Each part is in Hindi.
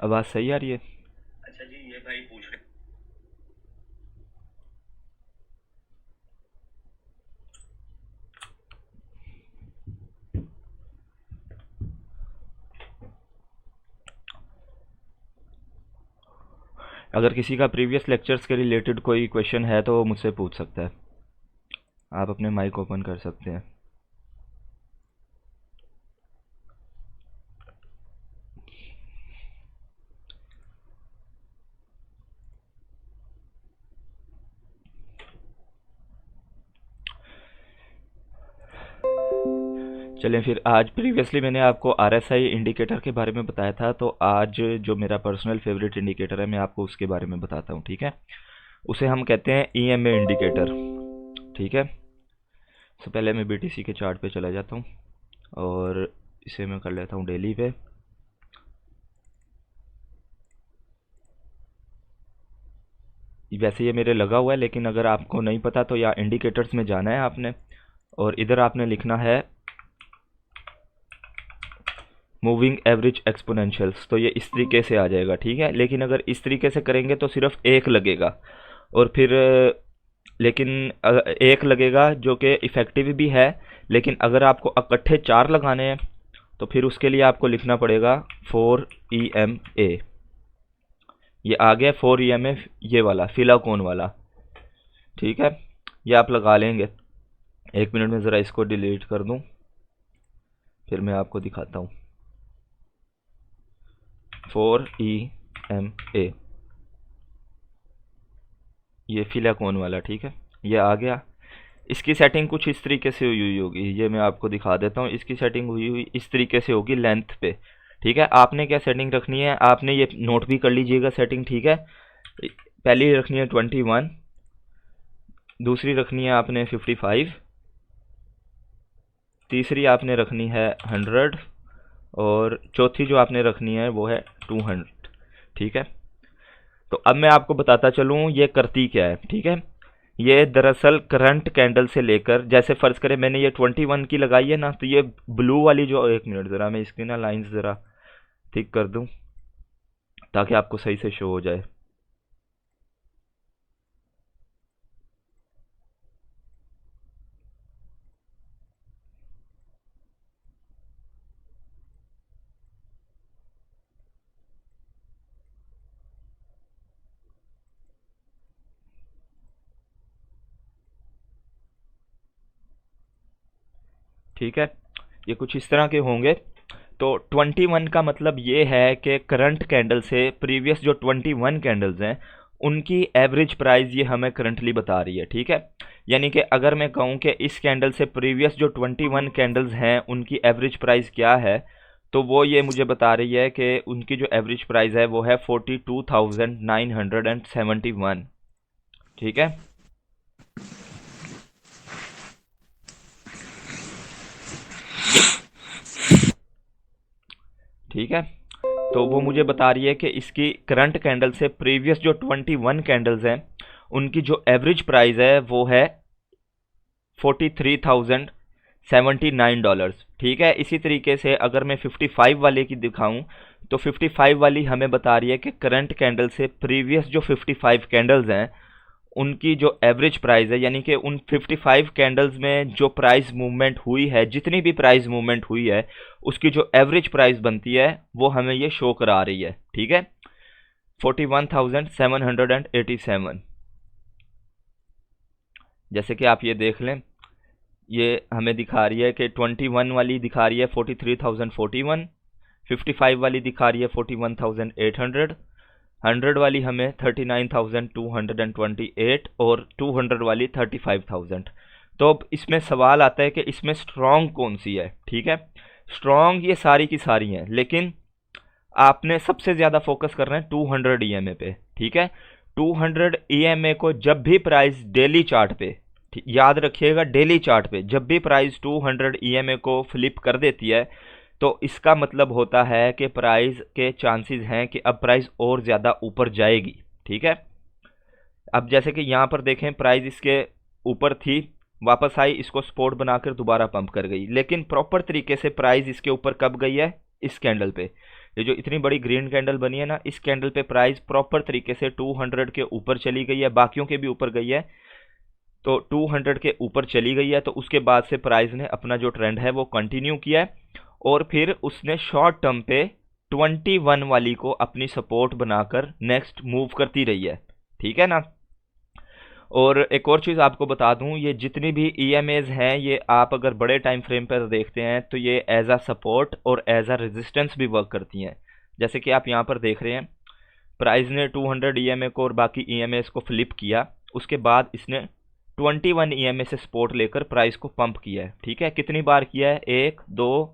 आवाज़ सही आ रही है? अच्छा जी, ये भाई पूछ रहे। अगर किसी का प्रीवियस लेक्चर्स के रिलेटेड कोई क्वेश्चन है तो वो मुझसे पूछ सकता है। आप अपने माइक ओपन कर सकते हैं। चलें फिर, आज प्रीवियसली मैंने आपको आरएसआई इंडिकेटर के बारे में बताया था, तो आज जो मेरा पर्सनल फेवरेट इंडिकेटर है मैं आपको उसके बारे में बताता हूँ, ठीक है? उसे हम कहते हैं ईएमए इंडिकेटर, ठीक है? तो पहले मैं बीटीसी के चार्ट पे चला जाता हूँ और इसे मैं कर लेता हूँ डेली पे। वैसे ये मेरे लगा हुआ है, लेकिन अगर आपको नहीं पता तो या इंडिकेटर्स में जाना है आपने, और इधर आपने लिखना है मूविंग एवरेज एक्सपोनेंशियल्स, तो ये इस तरीके से आ जाएगा, ठीक है? लेकिन अगर इस तरीके से करेंगे तो सिर्फ एक लगेगा, और फिर लेकिन एक लगेगा जो कि इफ़ेक्टिव भी है, लेकिन अगर आपको इकट्ठे चार लगाने हैं तो फिर उसके लिए आपको लिखना पड़ेगा 4 EMA। ये आ गया 4 EMA, ये वाला फिलाकोन वाला, ठीक है? ये आप लगा लेंगे। एक मिनट में ज़रा इसको डिलीट कर दूं, फिर मैं आपको दिखाता हूँ। 4 EMA, ये फिलाकोन वाला, ठीक है? ये आ गया। इसकी सेटिंग कुछ इस तरीके से हुई हुई होगी, ये मैं आपको दिखा देता हूँ। इसकी सेटिंग हुई हुई इस तरीके से होगी लेंथ पे, ठीक है? आपने क्या सेटिंग रखनी है, आपने ये नोट भी कर लीजिएगा सेटिंग, ठीक है? पहली रखनी है 21, दूसरी रखनी है आपने 55, तीसरी आपने रखनी है 100, और चौथी जो आपने रखनी है वो है 200, ठीक है? तो अब मैं आपको बताता चलूँ ये करती क्या है, ठीक है? ये दरअसल करंट कैंडल से लेकर, जैसे फर्ज करें मैंने ये 21 की लगाई है ना, तो ये ब्लू वाली जो, एक मिनट ज़रा मैं इसकी ना लाइंस ज़रा ठीक कर दूं ताकि आपको सही से शो हो जाए। ठीक है, ये कुछ इस तरह के होंगे। तो 21 का मतलब ये है कि करंट कैंडल से प्रीवियस जो 21 कैंडल्स हैं उनकी एवरेज प्राइस ये हमें करंटली बता रही है, ठीक है? यानी कि अगर मैं कहूँ कि इस कैंडल से प्रीवियस जो 21 कैंडल्स हैं उनकी एवरेज प्राइस क्या है, तो वो ये मुझे बता रही है कि उनकी जो एवरेज प्राइस है वो है 42,971, ठीक है? ठीक है, तो वो मुझे बता रही है कि इसकी करंट कैंडल से प्रीवियस जो 21 कैंडल्स हैं उनकी जो एवरेज प्राइस है वो है $43,079, ठीक है? इसी तरीके से अगर मैं 55 वाले की दिखाऊं तो 55 वाली हमें बता रही है कि करंट कैंडल से प्रीवियस जो 55 कैंडल्स हैं उनकी जो एवरेज प्राइस है, यानी कि उन 55 कैंडल्स में जो प्राइस मूवमेंट हुई है, जितनी भी प्राइस मूवमेंट हुई है उसकी जो एवरेज प्राइस बनती है वो हमें ये शो करा रही है, ठीक है? 41,787। जैसे कि आप ये देख लें, ये हमें दिखा रही है कि 21 वाली दिखा रही है 43,041, 55 वाली दिखा रही है 41,800, 100 वाली हमें 39,228, और 200 वाली 35,000। तो अब इसमें सवाल आता है कि इसमें स्ट्रॉन्ग कौन सी है, ठीक है? स्ट्रॉन्ग ये सारी की सारी हैं, लेकिन आपने सबसे ज़्यादा फोकस करना है 200 ईएमए पे, ठीक है? 200 ईएमए को जब भी प्राइस डेली चार्ट पे, याद रखिएगा डेली चार्ट पे जब भी प्राइस 200 ईएमए को फ्लिप कर देती है तो इसका मतलब होता है कि प्राइस के चांसेस हैं कि अब प्राइस और ज़्यादा ऊपर जाएगी, ठीक है? अब जैसे कि यहाँ पर देखें, प्राइस इसके ऊपर थी, वापस आई, इसको सपोर्ट बनाकर दोबारा पंप कर गई, लेकिन प्रॉपर तरीके से प्राइस इसके ऊपर कब गई है? इस कैंडल पे। ये जो इतनी बड़ी ग्रीन कैंडल बनी है ना, इस कैंडल पे प्राइस प्रॉपर तरीके से 200 के ऊपर चली गई है, बाकियों के भी ऊपर गई है, तो 200 के ऊपर चली गई है। तो उसके बाद से प्राइस ने अपना जो ट्रेंड है वो कंटिन्यू किया है, और फिर उसने शॉर्ट टर्म पे 21 वाली को अपनी सपोर्ट बनाकर नेक्स्ट मूव करती रही है, ठीक है ना। और एक और चीज़ आपको बता दूं, ये जितनी भी ईएमएज हैं, ये आप अगर बड़े टाइम फ्रेम पर देखते हैं तो ये एज अ सपोर्ट और एज अ रेजिस्टेंस भी वर्क करती हैं। जैसे कि आप यहाँ पर देख रहे हैं, प्राइस ने 200 ईएमए को और बाकी ईएमएस को फ्लिप किया, उसके बाद इसने 21 ईएमए से सपोर्ट लेकर प्राइस को पंप किया है, ठीक है। कितनी बार किया है? 1 2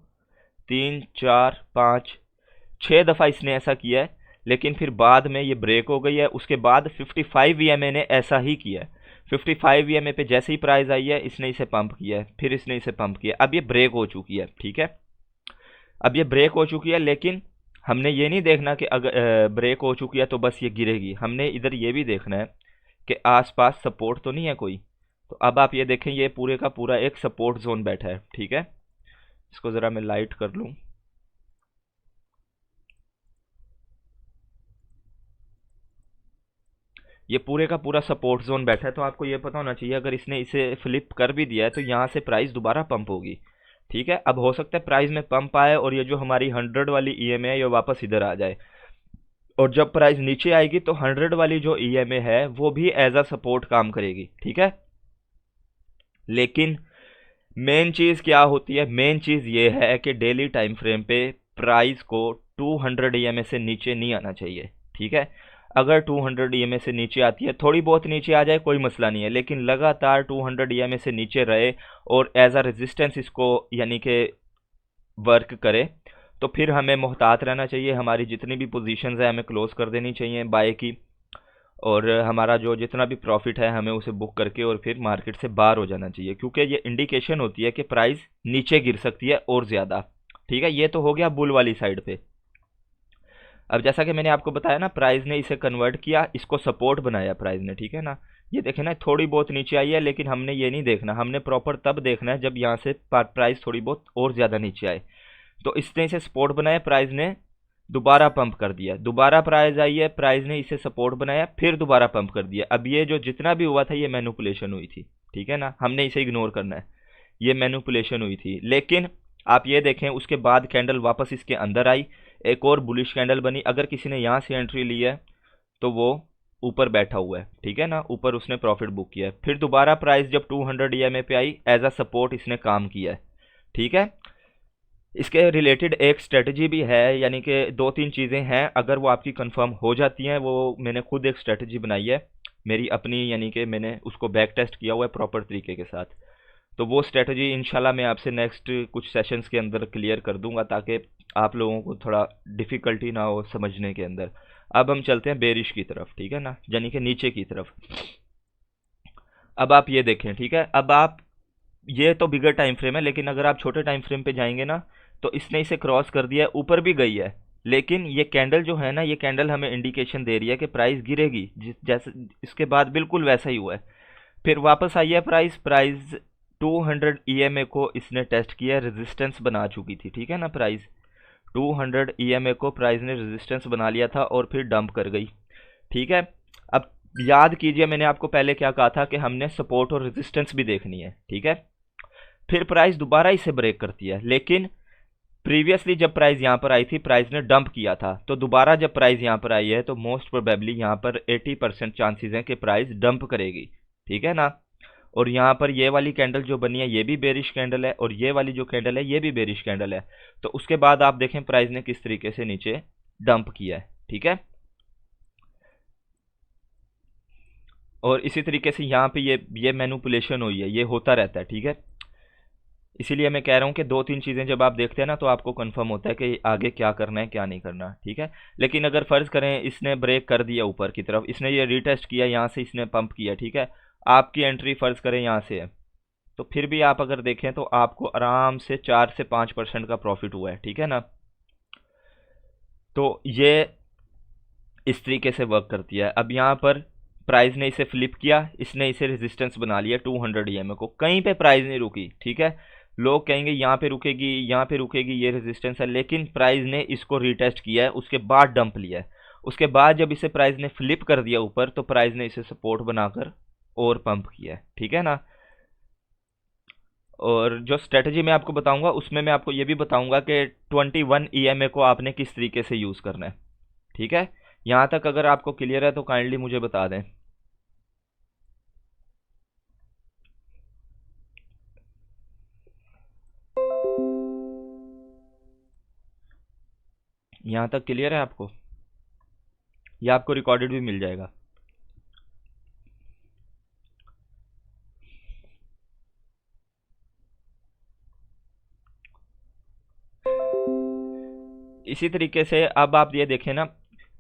3 4 5 6 दफ़ा इसने ऐसा किया है, लेकिन फिर बाद में ये ब्रेक हो गई है। उसके बाद 55 ईएमए ने ऐसा ही किया है। 55 ईएमए पे जैसे ही प्राइस आई है, इसने इसे पंप किया है, फिर इसने इसे पंप किया, अब ये ब्रेक हो चुकी है, ठीक है। अब ये ब्रेक हो चुकी है, लेकिन हमने ये नहीं देखना कि अगर ब्रेक हो चुकी है तो बस ये गिरेगी, हमने इधर ये भी देखना है कि आसपास सपोर्ट तो नहीं है कोई। तो अब आप ये देखें, ये पूरे का पूरा एक सपोर्ट जोन बैठा है, ठीक है। इसको ज़रा मैं लाइट कर लूँ। ये पूरे का पूरा सपोर्ट जोन बैठा है, तो आपको ये पता होना चाहिए अगर इसने इसे फ्लिप कर भी दिया है तो यहाँ से प्राइस दोबारा पंप होगी, ठीक है। अब हो सकता है प्राइस में पंप आए और ये जो हमारी 100 वाली ईएमए है ये वापस इधर आ जाए, और जब प्राइस नीचे आएगी तो 100 वाली जो ईएमए है वो भी एज अ सपोर्ट काम करेगी, ठीक है। लेकिन मेन चीज़ क्या होती है? मेन चीज़ ये है कि डेली टाइम फ्रेम पे प्राइस को 200 ईएमए से नीचे नहीं आना चाहिए, ठीक है। अगर 200 ईएमए से नीचे आती है, थोड़ी बहुत नीचे आ जाए कोई मसला नहीं है, लेकिन लगातार 200 ईएमए से नीचे रहे और एज अ रेजिस्टेंस इसको यानी कि वर्क करे, तो फिर हमें मोहतात रहना चाहिए। हमारी जितनी भी पोजीशंस है हमें क्लोज कर देनी चाहिए बाय की, और हमारा जो जितना भी प्रॉफिट है हमें उसे बुक करके और फिर मार्केट से बाहर हो जाना चाहिए, क्योंकि ये इंडिकेशन होती है कि प्राइस नीचे गिर सकती है और ज़्यादा, ठीक है। ये तो हो गया बुल वाली साइड पे। अब जैसा कि मैंने आपको बताया ना, प्राइस ने इसे कन्वर्ट किया, इसको सपोर्ट बनाया प्राइस ने, ठीक है ना। ये देखें ना, थोड़ी बहुत नीचे आई है, लेकिन हमने ये नहीं देखना, हमने प्रॉपर तब देखना है जब यहाँ से प्राइस थोड़ी बहुत और ज़्यादा नीचे आए। तो इसने इसे सपोर्ट बनाया, प्राइस ने दोबारा पंप कर दिया, दोबारा प्राइस आई है, प्राइस ने इसे सपोर्ट बनाया, फिर दोबारा पंप कर दिया। अब ये जो जितना भी हुआ था ये मैनिपुलेशन हुई थी, ठीक है ना, हमने इसे इग्नोर करना है, ये मैनिपुलेशन हुई थी। लेकिन आप ये देखें, उसके बाद कैंडल वापस इसके अंदर आई, एक और बुलिश कैंडल बनी। अगर किसी ने यहाँ से एंट्री ली है तो वो ऊपर बैठा हुआ है, ठीक है ना, ऊपर उसने प्रॉफिट बुक किया है। फिर दोबारा प्राइस जब 200 ईएमए पे आई, एज अ सपोर्ट इसने काम किया है, ठीक है। इसके रिलेटेड एक स्ट्रेटजी भी है, यानी कि 2-3 चीज़ें हैं, अगर वो आपकी कंफर्म हो जाती हैं, वो मैंने खुद एक स्ट्रेटजी बनाई है मेरी अपनी, यानी कि मैंने उसको बैक टेस्ट किया हुआ है प्रॉपर तरीके के साथ। तो वो स्ट्रेटजी इंशाल्लाह मैं आपसे नेक्स्ट कुछ सेशंस के अंदर क्लियर कर दूंगा, ताकि आप लोगों को थोड़ा डिफ़िकल्टी ना हो समझने के अंदर। अब हम चलते हैं बेरिश की तरफ, ठीक है ना, यानी कि नीचे की तरफ। अब आप ये देखें, ठीक है, अब आप ये तो बिगर टाइम फ्रेम है, लेकिन अगर आप छोटे टाइम फ्रेम पे जाएंगे ना, तो इसने इसे क्रॉस कर दिया है, ऊपर भी गई है, लेकिन ये कैंडल जो है ना, ये कैंडल हमें इंडिकेशन दे रही है कि प्राइस गिरेगी, जिस जैसे इसके बाद बिल्कुल वैसा ही हुआ है। फिर वापस आई है प्राइस 200 ईएमए को इसने टेस्ट किया, रेजिस्टेंस बना चुकी थी, ठीक है ना। प्राइस 200 ईएमए को प्राइस ने रेजिस्टेंस बना लिया था और फिर डंप कर गई, ठीक है। अब याद कीजिए, मैंने आपको पहले क्या कहा था कि हमने सपोर्ट और रेजिस्टेंस भी देखनी है, ठीक है। फिर प्राइस दोबारा इसे ब्रेक करती है, लेकिन प्रीवियसली जब प्राइस यहाँ पर आई थी, प्राइस ने डंप किया था, तो दोबारा जब प्राइस यहाँ पर आई है तो मोस्ट प्रोबेबली यहाँ पर 80% चांसेस हैं कि प्राइस डंप करेगी, ठीक है ना। और यहाँ पर ये वाली कैंडल जो बनी है ये भी बेरिश कैंडल है, और ये वाली जो कैंडल है ये भी बेरिश कैंडल है। तो उसके बाद आप देखें प्राइस ने किस तरीके से नीचे डंप किया है, ठीक है। और इसी तरीके से यहाँ पे ये मैनिपुलेशन हुई है, ये होता रहता है, ठीक है। इसीलिए मैं कह रहा हूँ कि 2-3 चीज़ें जब आप देखते हैं ना, तो आपको कंफर्म होता है कि आगे क्या करना है क्या नहीं करना, ठीक है। लेकिन अगर फ़र्ज़ करें इसने ब्रेक कर दिया ऊपर की तरफ, इसने ये रीटेस्ट किया, यहाँ से इसने पंप किया, ठीक है, आपकी एंट्री फ़र्ज़ करें यहाँ से है, तो फिर भी आप अगर देखें तो आपको आराम से 4 से 5% का प्रॉफिट हुआ है, ठीक है ना। तो ये इस तरीके से वर्क करती है। अब यहाँ पर प्राइस ने इसे फ्लिप किया, इसने इसे रेजिस्टेंस बना लिया 200 ईएमए को, कहीं पे प्राइस नहीं रुकी, ठीक है। लोग कहेंगे यहाँ पे रुकेगी, यहाँ पे रुकेगी, ये रेजिस्टेंस है, लेकिन प्राइस ने इसको रीटेस्ट किया है, उसके बाद डंप लिया है। उसके बाद जब इसे प्राइस ने फ्लिप कर दिया ऊपर, तो प्राइस ने इसे सपोर्ट बनाकर और पंप किया है, ठीक है ना। और जो स्ट्रेटजी मैं आपको बताऊंगा उसमें मैं आपको ये भी बताऊंगा कि 21 ईएमए को आपने किस तरीके से यूज़ करना है, ठीक है। यहाँ तक अगर आपको क्लियर है तो काइंडली मुझे बता दें। यहाँ तक क्लियर है आपको, या आपको रिकॉर्डेड भी मिल जाएगा। इसी तरीके से अब आप ये देखें ना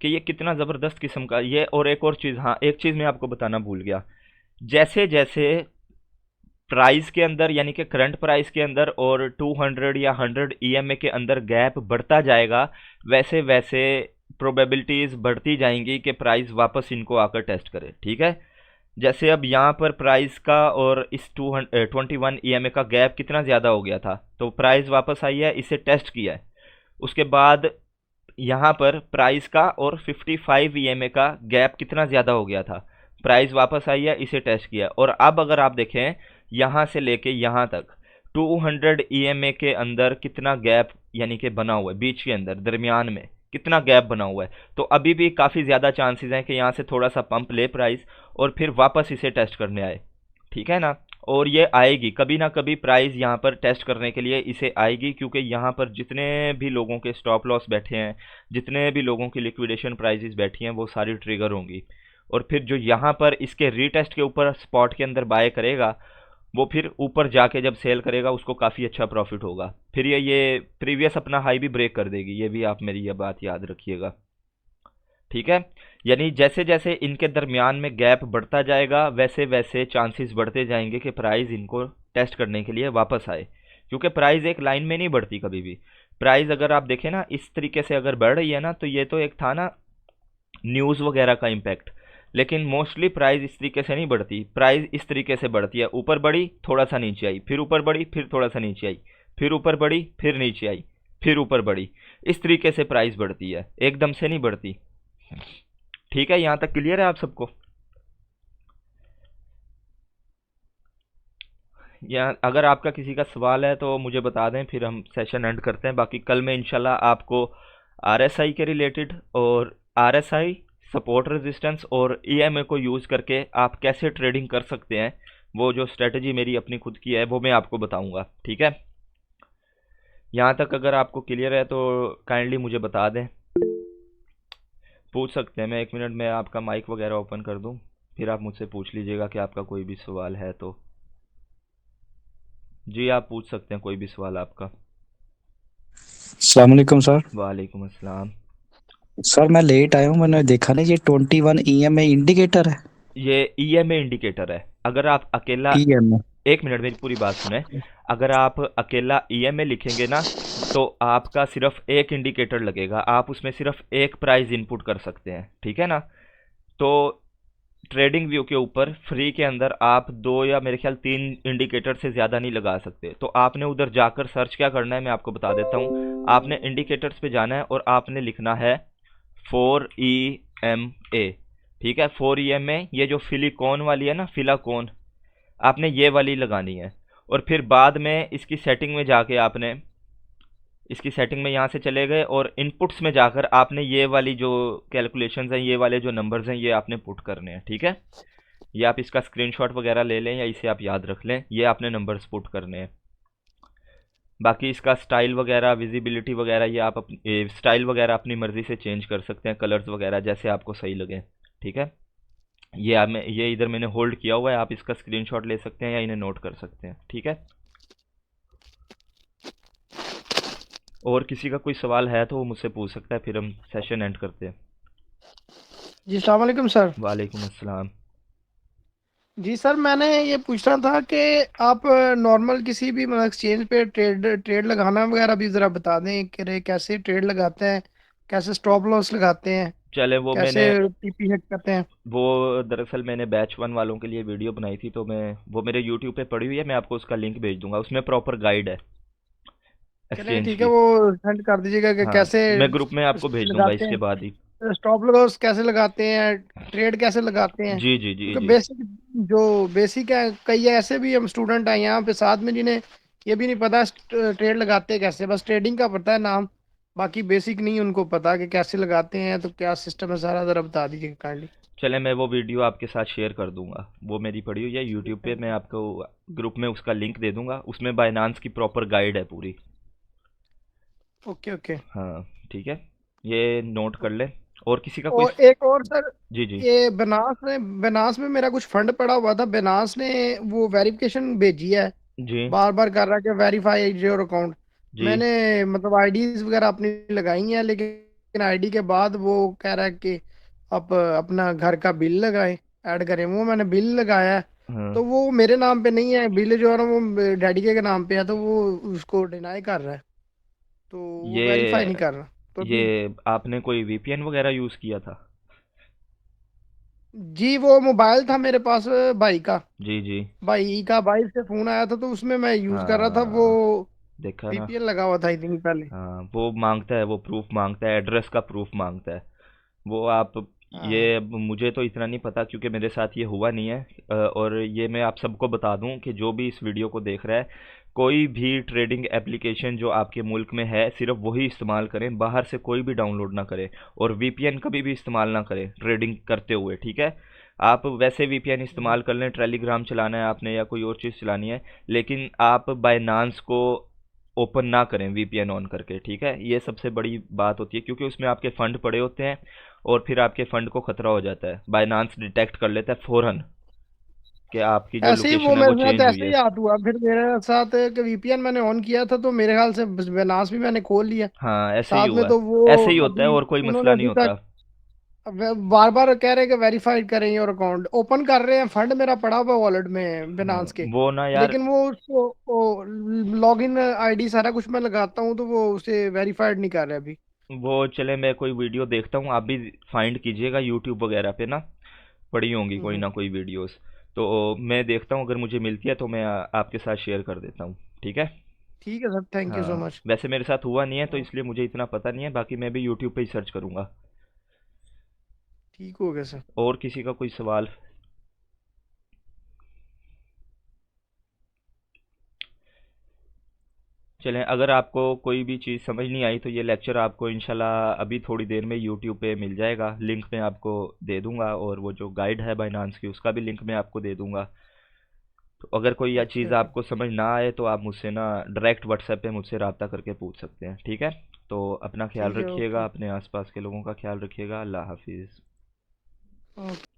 कि ये कितना ज़बरदस्त किस्म का ये। और एक और चीज़, हाँ एक चीज़ मैं आपको बताना भूल गया। जैसे जैसे प्राइस के अंदर यानी कि करंट प्राइस के अंदर और 200 या 100 ईएमए के अंदर गैप बढ़ता जाएगा, वैसे वैसे प्रोबेबिलिटीज़ बढ़ती जाएंगी कि प्राइस वापस इनको आकर टेस्ट करे, ठीक है। जैसे अब यहाँ पर प्राइस का और इस 21 ईएमए का गैप कितना ज़्यादा हो गया था, तो प्राइस वापस आई है, इसे टेस्ट किया है। उसके बाद यहाँ पर प्राइस का और 55 ईएमए का गैप कितना ज़्यादा हो गया था, प्राइस वापस आई है, इसे टेस्ट किया। और अब अगर आप देखें यहाँ से लेके यहाँ तक 200 ईएमए के अंदर कितना गैप यानी कि बना हुआ है, बीच के अंदर दरमियान में कितना गैप बना हुआ है, तो अभी भी काफ़ी ज़्यादा चांसेस हैं कि यहाँ से थोड़ा सा पंप ले प्राइस और फिर वापस इसे टेस्ट करने आए, ठीक है ना। और ये आएगी कभी ना कभी, प्राइस यहाँ पर टेस्ट करने के लिए इसे आएगी, क्योंकि यहाँ पर जितने भी लोगों के स्टॉप लॉस बैठे हैं, जितने भी लोगों की लिक्विडेशन प्राइसेस बैठी हैं, वो सारी ट्रिगर होंगी। और फिर जो यहाँ पर इसके रीटेस्ट के ऊपर स्पॉट के अंदर बाय करेगा, वो फिर ऊपर जाके जब सेल करेगा उसको काफ़ी अच्छा प्रॉफिट होगा। फिर ये प्रीवियस अपना हाई भी ब्रेक कर देगी, ये भी आप मेरी ये बात याद रखिएगा, ठीक है। यानी जैसे जैसे इनके दरमियान में गैप बढ़ता जाएगा, वैसे वैसे चांसेस बढ़ते जाएंगे कि प्राइस इनको टेस्ट करने के लिए वापस आए, क्योंकि प्राइस एक लाइन में नहीं बढ़ती कभी भी। प्राइस अगर आप देखें ना इस तरीके से अगर बढ़ रही है ना, तो ये तो एक था ना न्यूज़ वगैरह का इम्पैक्ट, लेकिन मोस्टली प्राइस इस तरीके से नहीं बढ़ती। प्राइस इस तरीके से बढ़ती है, ऊपर बढ़ी थोड़ा सा नीचे आई, फिर ऊपर बढ़ी फिर थोड़ा सा नीचे आई, फिर ऊपर बढ़ी फिर नीचे आई, फिर ऊपर बढ़ी। इस तरीके से प्राइस बढ़ती है, एकदम से नहीं बढ़ती, ठीक है। यहाँ तक क्लियर है आप सबको? या अगर आपका किसी का सवाल है तो मुझे बता दें, फिर हम सेशन एंड करते हैं। बाकी कल मैं इंशाल्लाह आपको आरएसआई के रिलेटेड और आरएसआई सपोर्ट रेजिस्टेंस और ईएमए को यूज़ करके आप कैसे ट्रेडिंग कर सकते हैं, वो जो स्ट्रेटजी मेरी अपनी खुद की है वो मैं आपको बताऊंगा, ठीक है। यहाँ तक अगर आपको क्लियर है तो काइंडली मुझे बता दें, पूछ सकते हैं। मैं 1 मिनट में आपका माइक वगैरह ओपन कर दूं, फिर आप मुझसे पूछ लीजिएगा कि आपका कोई भी सवाल है तो। जी आप पूछ सकते हैं कोई भी सवाल आपका। अस्सलाम वालेकुम सर। वालेकुम अस्सलाम। सर मैं लेट आया हूँ, मैंने देखा नहीं ये 21 ईएमए इंडिकेटर है। ये ईएमए इंडिकेटर है। अगर आप अकेला, ईएमए 1 मिनट मेरी पूरी बात सुने। अगर आप अकेला ईएमए लिखेंगे ना, तो आपका सिर्फ एक इंडिकेटर लगेगा, आप उसमें सिर्फ एक प्राइस इनपुट कर सकते हैं, ठीक है ना। तो ट्रेडिंग व्यू के ऊपर फ्री के अंदर आप 2 या मेरे ख्याल 3 इंडिकेटर से ज़्यादा नहीं लगा सकते। तो आपने उधर जाकर सर्च क्या करना है मैं आपको बता देता हूँ। आपने इंडिकेटर्स पे जाना है और आपने लिखना है 4EMA, ठीक है। 4EMA, ये जो फिलिकॉन वाली है ना, फिलाकॉन, आपने ये वाली लगानी है। और फिर बाद में इसकी सेटिंग में जाके आपने इसकी सेटिंग में यहाँ से चले गए और इनपुट्स में जाकर आपने ये वाली जो कैलकुलेशंस हैं, ये वाले जो नंबर्स हैं, ये आपने पुट करने हैं, ठीक है। ये आप इसका स्क्रीनशॉट वगैरह ले लें या इसे आप याद रख लें, ये आपने नंबर्स पुट करने हैं। बाकी इसका स्टाइल वगैरह, विजिबिलिटी वगैरह, ये आप स्टाइल वगैरह अपनी मर्ज़ी से चेंज कर सकते हैं, कलर्स वगैरह जैसे आपको सही लगे, ठीक है। ये इधर मैंने होल्ड किया हुआ है, आप इसका स्क्रीनशॉट ले सकते हैं या इन्हें नोट कर सकते हैं, ठीक है। और किसी का कोई सवाल है तो वो मुझसे पूछ सकता है, फिर हम सेशन एंड करते हैं। जी अस्सलाम वालेकुम सर। वालेकुम अस्सलाम। जी सर, मैंने ये पूछना था कि आप नॉर्मल किसी भी मतलब एक्सचेंज पे ट्रेड ट्रेड लगाना वगैरह भी ज़रा बता दें कि कैसे ट्रेड लगाते हैं, कैसे स्टॉप लॉस लगाते हैं। चले वो कैसे मैंने टीपी हैक करते हैं? वो दरअसल मैंने बैच 1 वालों के लिए वीडियो बनाई थी, तो मैं वो मेरे यूट्यूब पे पड़ी हुई है, मैं आपको उसका लिंक भेज दूंगा, उसमें प्रॉपर गाइड है चलिए एक्सचेंज ठीक है, की। वो सेंड कर दीजिएगा कि हाँ, कैसे मैं ग्रुप में आपको भेज दूंगा लगाते इसके बाद ही। हैं, स्टॉप लॉस कैसे लगाते हैं, ट्रेड कैसे लगाते हैं। जी जी जी क्योंकि जी। बेसिक, जो बेसिक है, कई ऐसे भी हम स्टूडेंट हैं यहाँ पे साथ में जिन्हें ये भी नहीं पता ट्रेड लगाते कैसे, बस ट्रेडिंग का पता है नाम, बाकी बेसिक नहीं उनको पता कि कैसे लगाते हैं, तो क्या सिस्टम है सारा, ज़रा बता दीजिए काइंडली। चले मैं वो वीडियो आपके साथ शेयर कर दूंगा, वो मेरी पड़ी हुई है यूट्यूब पे, मैं आपको ग्रुप में उसका लिंक दे दूंगा, उसमें बायनांस की प्रॉपर गाइड है पूरी। Okay okay. हाँ ठीक है, ये नोट कर ले। और किसी का कोई और एक और सर, जी जी ये बनास में मेरा कुछ फंड पड़ा हुआ था, बनास ने वो वेरिफिकेशन भेजी है, जी बार बार कर रहा है कि वेरीफाई योर अकाउंट। जी। मैंने मतलब आईडीज वगैरह अपनी लगाई हैं, लेकिन आईडी के बाद वो कह रहा है कि आप अपना घर का बिल लगाएं, ऐड करें। वो मैंने बिल लगाया है, हाँ तो वो मेरे नाम पे नहीं है, बिल जो है ना वो डैडी के नाम पे है, तो वो उसको डिनाई कर रहा है, तो वो वेरीफाई ये नहीं कर रहा। तो ये आपने कोई वीपीएन वगैरह यूज़ किया था? जी, वो मोबाइल था मेरे पास भाई का, जी जी। भाई से फोन आया था, तो उसमें मैं यूज कर रहा था वो, हाँ देखा ना। वीपीएन लगा हुआ था आई थिंक पहले। हाँ वो मांगता है, वो प्रूफ मांगता है, एड्रेस का प्रूफ मांगता है वो। आप हाँ ये अब मुझे तो इतना नहीं पता क्योंकि मेरे साथ ये हुआ नहीं है, और ये मैं आप सबको बता दूं कि जो भी इस वीडियो को देख रहा है, कोई भी ट्रेडिंग एप्लीकेशन जो आपके मुल्क में है सिर्फ वही इस्तेमाल करें, बाहर से कोई भी डाउनलोड ना करें, और वीपीएन कभी भी इस्तेमाल ना करें ट्रेडिंग करते हुए, ठीक है? आप वैसे वीपीएन इस्तेमाल कर लें, टेलीग्राम चलाना है आपने या कोई और चीज़ चलानी है, लेकिन आप बायनांस को ओपन ना करें वीपीएन ऑन करके, ठीक है? ये सबसे बड़ी बात होती है क्योंकि उसमें आपके फंड पड़े होते हैं, और फिर आपके फंड को खतरा हो जाता है, बायनांस डिटेक्ट कर लेता है फौरन कि आपकी जो ऐसे ही वो लोकेशन है वो मेरे साथ चेंज हुई ऐसे ही है। याद हुआ, फिर मेरे साथ कि वीपीएन मैंने ऑन किया था, तो मेरे ख्याल से बेनास भी मैंने खोल लिया हाँ ऐसे ही साथ में, हुआ है, तो वो ऐसे ही होता है, अभी और कोई उन्होंने मसला नहीं अभी होता। तक बार बार कह रहे हैं कि वेरीफाइड करें योर अकाउंट, ओपन कर रहे हैं, फंड मेरा पड़ा हुआ वॉलेट में हाँ बिनांस के, वो ना यार, लेकिन वो उसको लॉग इन आईडी सारा कुछ मैं लगाता हूँ, तो वो उसे वेरीफाइड नहीं कर रहे अभी। वो चले मैं कोई वीडियो देखता हूँ, आप भी फाइंड कीजिएगा यूट्यूब वगैरह पे ना, पड़ी होंगी कोई हम्म, ना कोई वीडियोस, तो मैं देखता हूँ, अगर मुझे मिलती है तो मैं आपके साथ शेयर कर देता हूँ, ठीक है? ठीक है सर, थैंक यू सो हाँ मच। वैसे मेरे साथ हुआ नहीं है तो इसलिए मुझे इतना पता नहीं है, बाकी मैं भी यूट्यूब पे ही सर्च करूँगा। ठीक हो गया सर। और किसी का कोई सवाल? चलें, अगर आपको कोई भी चीज़ समझ नहीं आई तो ये लेक्चर आपको इंशाल्लाह अभी थोड़ी देर में यूट्यूब पे मिल जाएगा, लिंक मैं आपको दे दूंगा, और वो जो गाइड है बाइनांस की उसका भी लिंक मैं आपको दे दूंगा। तो अगर कोई यह ओके चीज़ ओके। आपको समझ ना आए तो आप मुझसे ना डायरेक्ट व्हाट्सएप पे मुझसे रब्ता करके पूछ सकते हैं, ठीक है? तो अपना ख्याल ठीक है, रखिएगा, ओके अपने आसपास के लोगों का ख्याल रखिएगा, अल्लाह हाफिज़। ओके।